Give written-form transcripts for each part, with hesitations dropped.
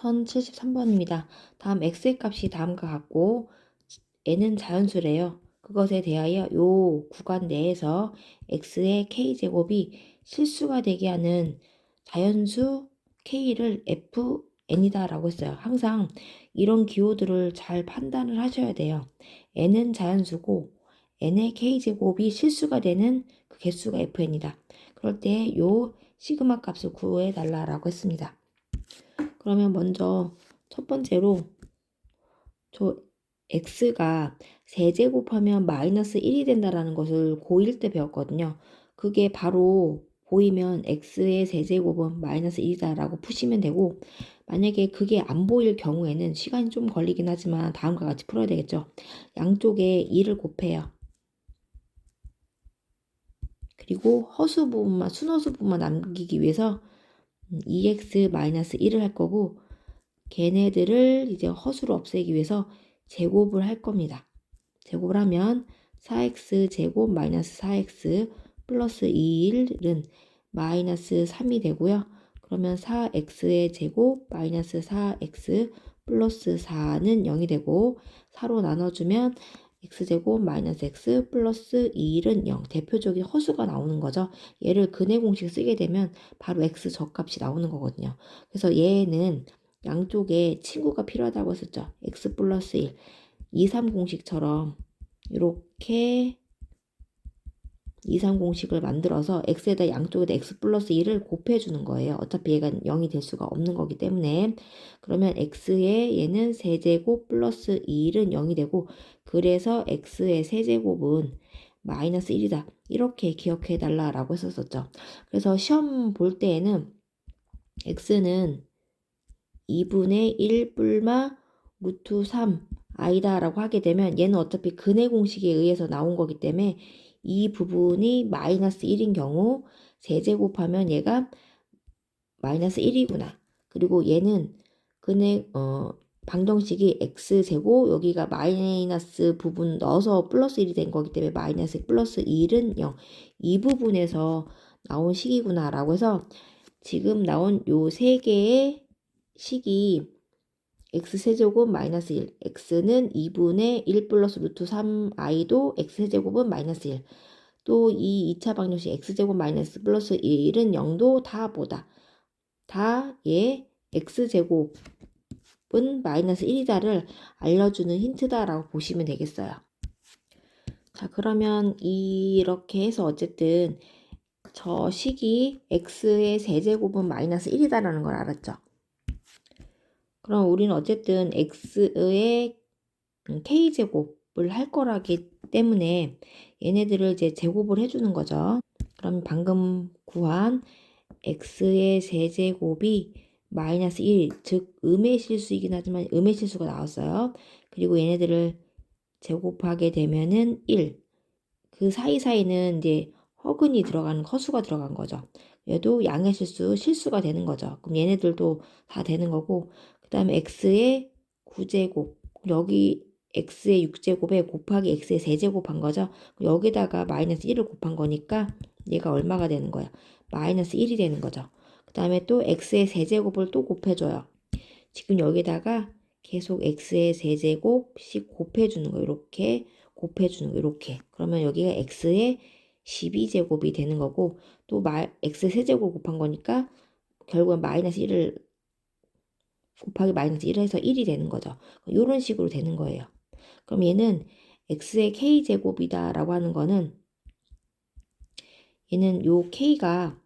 선 73번입니다. 다음 x의 값이 다음과 같고 n은 자연수래요. 그것에 대하여 요 구간 내에서 x의 k제곱이 실수가 되게 하는 자연수 k를 fn이다 라고 했어요. 항상 이런 기호들을 잘 판단을 하셔야 돼요. n은 자연수고 n의 k제곱이 실수가 되는 그 개수가 fn이다. 그럴 때 요 시그마 값을 구해달라 라고 했습니다. 그러면 먼저 첫 번째로 저 x가 세제곱하면 마이너스 1이 된다라는 것을 고1 때 배웠거든요. 그게 바로 보이면 x의 세제곱은 마이너스 1이다 라고 푸시면 되고, 만약에 그게 안 보일 경우에는 시간이 좀 걸리긴 하지만 다음과 같이 풀어야 되겠죠. 양쪽에 2를 곱해요. 그리고 허수 부분만, 순허수 부분만 남기기 위해서 2x-1을 할 거고, 걔네들을 이제 허수로 없애기 위해서 제곱을 할 겁니다. 제곱을 하면 4x 제곱 마이너스 4x 플러스 2일은 마이너스 3이 되고요. 그러면 4x의 제곱 마이너스 4x 플러스 4는 0이 되고 4로 나눠주면 x제곱 마이너스 x 플러스 2일은 0. 대표적인 허수가 나오는 거죠. 얘를 근해 공식 쓰게 되면 바로 x 적값이 나오는 거거든요. 그래서 얘는 양쪽에 친구가 필요하다고 했었죠. x 플러스 1. 2, 3 공식처럼 이렇게 2, 3 공식을 만들어서 x에다 양쪽에다 x 플러스 1을 곱해주는 거예요. 어차피 얘가 0이 될 수가 없는 거기 때문에. 그러면 x의 얘는 세제곱 플러스 2은 0이 되고, 그래서 x의 세제곱은 마이너스 1이다. 이렇게 기억해 달라라고 했었죠. 그래서 시험 볼 때에는 x는 2분의 1 뿔마 루트 3 i다 라고 하게 되면 얘는 어차피 근해 공식에 의해서 나온 거기 때문에 이 부분이 마이너스 1인 경우 세제곱하면 얘가 마이너스 1이구나. 그리고 얘는 근해 방정식이 x제곱 여기가 마이너스 부분 넣어서 플러스 1이 된 거기 때문에 마이너스 플러스 1은 0. 이 부분에서 나온 식이구나 라고 해서 지금 나온 요 세 개의 식이 x세제곱 마이너스 1, x는 2분의 1 플러스 루트 3i도 x세제곱은 마이너스 1, 또 이 2차 방정식 x제곱 마이너스 플러스 1은 0도 다 뭐다? 다 얘 x제곱은 마이너스 1이다를 알려주는 힌트다라고 보시면 되겠어요. 자, 그러면 이렇게 해서 어쨌든 저 식이 x의 세제곱은 마이너스 1이다라는 걸 알았죠. 그럼 우리는 어쨌든 x의 k제곱을 할 거라기 때문에 얘네들을 이제 제곱을 해주는 거죠. 그럼 방금 구한 x의 세제곱이 마이너스 1, 즉 음의 실수이긴 하지만 음의 실수가 나왔어요. 그리고 얘네들을 제곱하게 되면은 1. 그 사이사이는 이제 허근이 들어가는 허수가 들어간 거죠. 얘도 양의 실수가 되는 거죠. 그럼 얘네들도 다 되는 거고, 그 다음에 x의 9제곱, 여기 x의 6제곱에 곱하기 x의 세제곱 한 거죠. 여기다가 마이너스 1을 곱한 거니까 얘가 얼마가 되는 거야? 마이너스 1이 되는 거죠. 그 다음에 또 x의 세제곱을 또 곱해줘요. 지금 여기다가 계속 x의 세제곱씩 곱해주는 거, 이렇게 곱해주는 거, 이렇게. 그러면 여기가 x의 12제곱이 되는 거고, 또 x 세제곱 곱한 거니까 결국은 마이너스 1을 곱하기 마이너스 1을 해서 1이 되는 거죠. 이런 식으로 되는 거예요. 그럼 얘는 x의 k제곱이다 라고 하는 거는 얘는 요 k가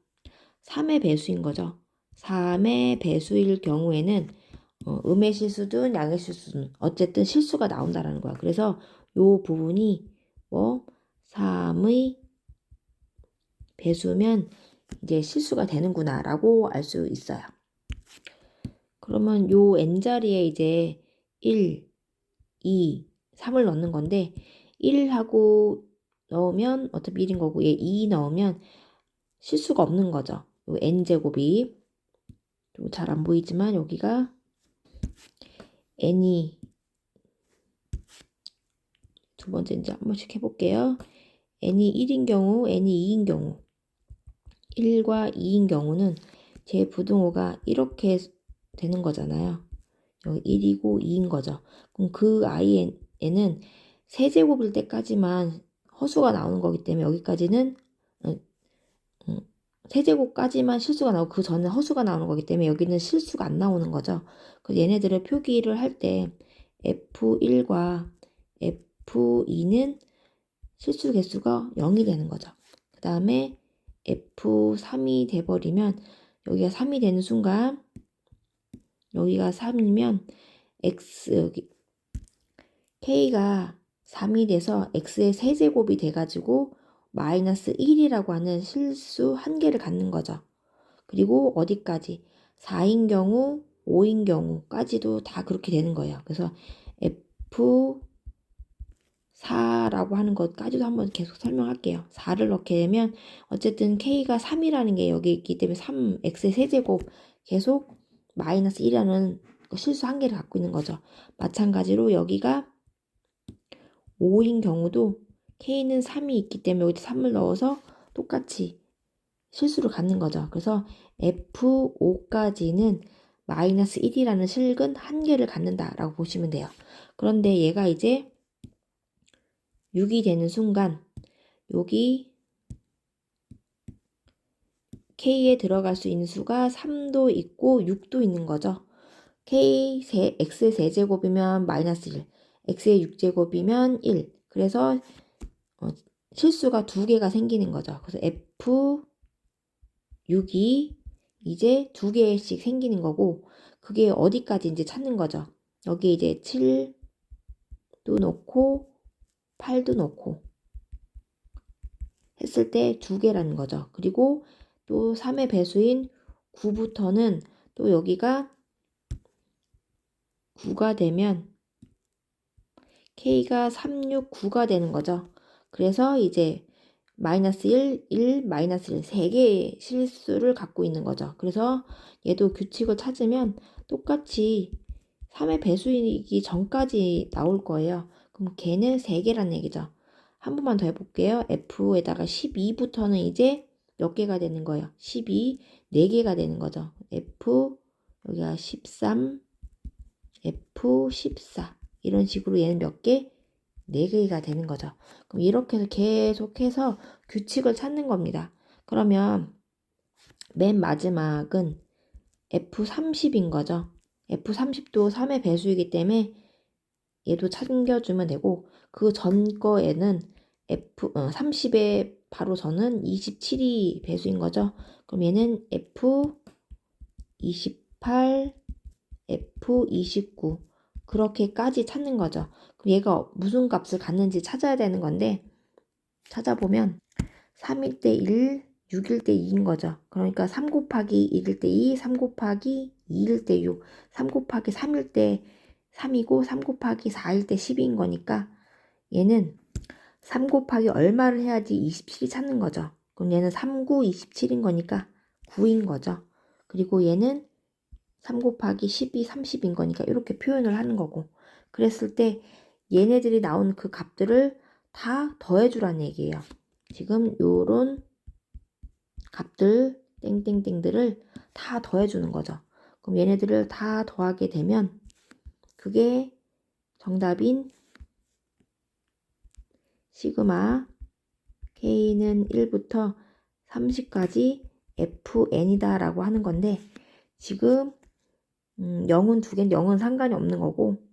3의 배수인 거죠. 3의 배수일 경우에는 음의 실수든 양의 실수든 어쨌든 실수가 나온다라는 거야. 그래서 요 부분이 뭐 3의 배수면 이제 실수가 되는구나 라고 알 수 있어요. 그러면 요 n자리에 이제 1, 2, 3을 넣는 건데 1하고 넣으면 어차피 1인 거고 얘 2 넣으면 실수가 없는 거죠. 요 n제곱이 좀 잘 안 보이지만 여기가 n이 두 번째 이제 한 번씩 해볼게요. n이 1인 경우, n이 2인 경우 1과 2인 경우는 제 부등호가 이렇게 되는 거잖아요. 여기 1이고 2인 거죠. 그럼 그 i는 세제곱일 때까지만 허수가 나오는 거기 때문에 여기까지는 세제곱까지만 실수가 나오고 그 전에 허수가 나오는 거기 때문에 여기는 실수가 안 나오는 거죠. 그래서 얘네들을 표기를 할 때 F1과 F2는 실수 개수가 0이 되는 거죠. 그 다음에 F3이 돼버리면 여기가 3이 되는 순간 여기가 3이면 X 여기 K가 3이 돼서 X의 세제곱이 돼가지고 마이너스 1이라고 하는 실수 한 개를 갖는 거죠. 그리고 어디까지? 4인 경우, 5인 경우까지도 다 그렇게 되는 거예요. 그래서 F4라고 하는 것까지도 한번 계속 설명할게요. 4를 넣게 되면 어쨌든 K가 3이라는 게 여기 있기 때문에 3X의 세제곱 계속 마이너스 1이라는 실수 한 개를 갖고 있는 거죠. 마찬가지로 여기가 5인 경우도 K는 3이 있기 때문에 여기 3을 넣어서 똑같이 실수를 갖는 거죠. 그래서 F5까지는 마이너스 1이라는 실근 한 개를 갖는다라고 보시면 돼요. 그런데 얘가 이제 6이 되는 순간 여기 K에 들어갈 수 있는 수가 3도 있고 6도 있는 거죠. X의 세제곱이면 마이너스 1, X의 6제곱이면 1. 그래서 실수가 두 개가 생기는 거죠. 그래서 F6이 이제 두 개씩 생기는 거고 그게 어디까지 이제 찾는 거죠. 여기 이제 7도 넣고 8도 넣고 했을 때 두 개라는 거죠. 그리고 또 3의 배수인 9부터는 또 여기가 9가 되면 K가 3, 6, 9가 되는 거죠. 그래서 이제 마이너스 1, 1, 마이너스 1, 3개의 실수를 갖고 있는 거죠. 그래서 얘도 규칙을 찾으면 똑같이 3의 배수이기 전까지 나올 거예요. 그럼 걔는 3개란 얘기죠. 한 번만 더 해볼게요. F에다가 12부터는 이제 몇 개가 되는 거예요? 12, 4개가 되는 거죠. F, 여기가 13, F14 이런 식으로 얘는 몇 개? 4개가 되는 거죠. 그럼 이렇게 해서 계속해서 규칙을 찾는 겁니다. 그러면 맨 마지막은 F30인 거죠. F30도 3의 배수이기 때문에 얘도 챙겨주면 되고 그 전 거에는 F30의 바로 전은 27이 배수인 거죠. 그럼 얘는 F28, F29 그렇게까지 찾는 거죠. 그럼 얘가 무슨 값을 갖는지 찾아야 되는 건데 찾아보면 3일 때 1, 6일 때 2인 거죠. 그러니까 3 곱하기 1일 때 2, 3 곱하기 2일 때 6, 3 곱하기 3일 때 3이고 3 곱하기 4일 때 10인 거니까 얘는 3 곱하기 얼마를 해야지 27이 찾는 거죠. 그럼 얘는 3, 9, 27인 거니까 9인 거죠. 그리고 얘는 3 곱하기 12, 30인 거니까 이렇게 표현을 하는 거고 그랬을 때 얘네들이 나온 그 값들을 다 더해주라는 얘기예요. 지금 요런 값들 땡땡땡들을 다 더해주는 거죠. 그럼 얘네들을 다 더하게 되면 그게 정답인 시그마 K는 1부터 30까지 FN이다 라고 하는 건데 지금 0은 두 개는 0은 상관이 없는 거고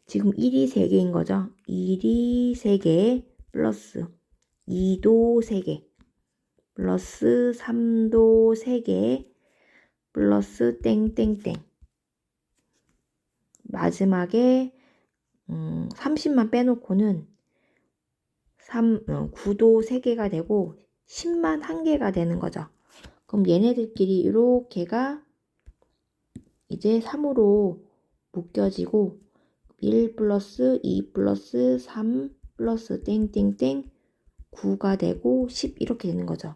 지금 1이 3개인 거죠. 1이 3개 플러스 2도 3개 플러스 3도 3개 플러스 땡땡땡 마지막에 30만 빼놓고는 9도 3개가 되고 10만 1개가 되는 거죠. 그럼 얘네들끼리 이렇게가 이제 3으로 묶여지고 1 플러스 2 플러스 3 플러스 땡땡땡 9가 되고 10 이렇게 되는 거죠.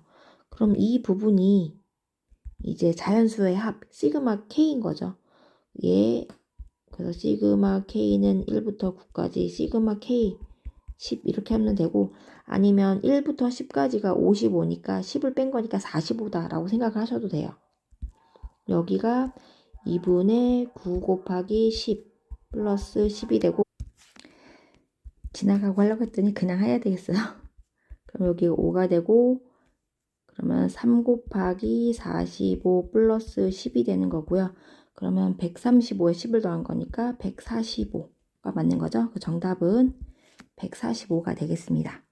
그럼 이 부분이 이제 자연수의 합 시그마 K인 거죠. 그래서 시그마 K는 1부터 9까지 시그마 K 10 이렇게 하면 되고 아니면 1부터 10까지가 55니까 10을 뺀 거니까 45다 라고 생각을 하셔도 돼요. 여기가 2분의 9 곱하기 10 플러스 10이 되고 지나가고 하려고 했더니 그냥 해야 되겠어요. 그럼 여기 5가 되고 그러면 3 곱하기 45 플러스 10이 되는 거고요. 그러면 135에 10을 더한 거니까 145가 맞는 거죠. 그 정답은 145가 되겠습니다.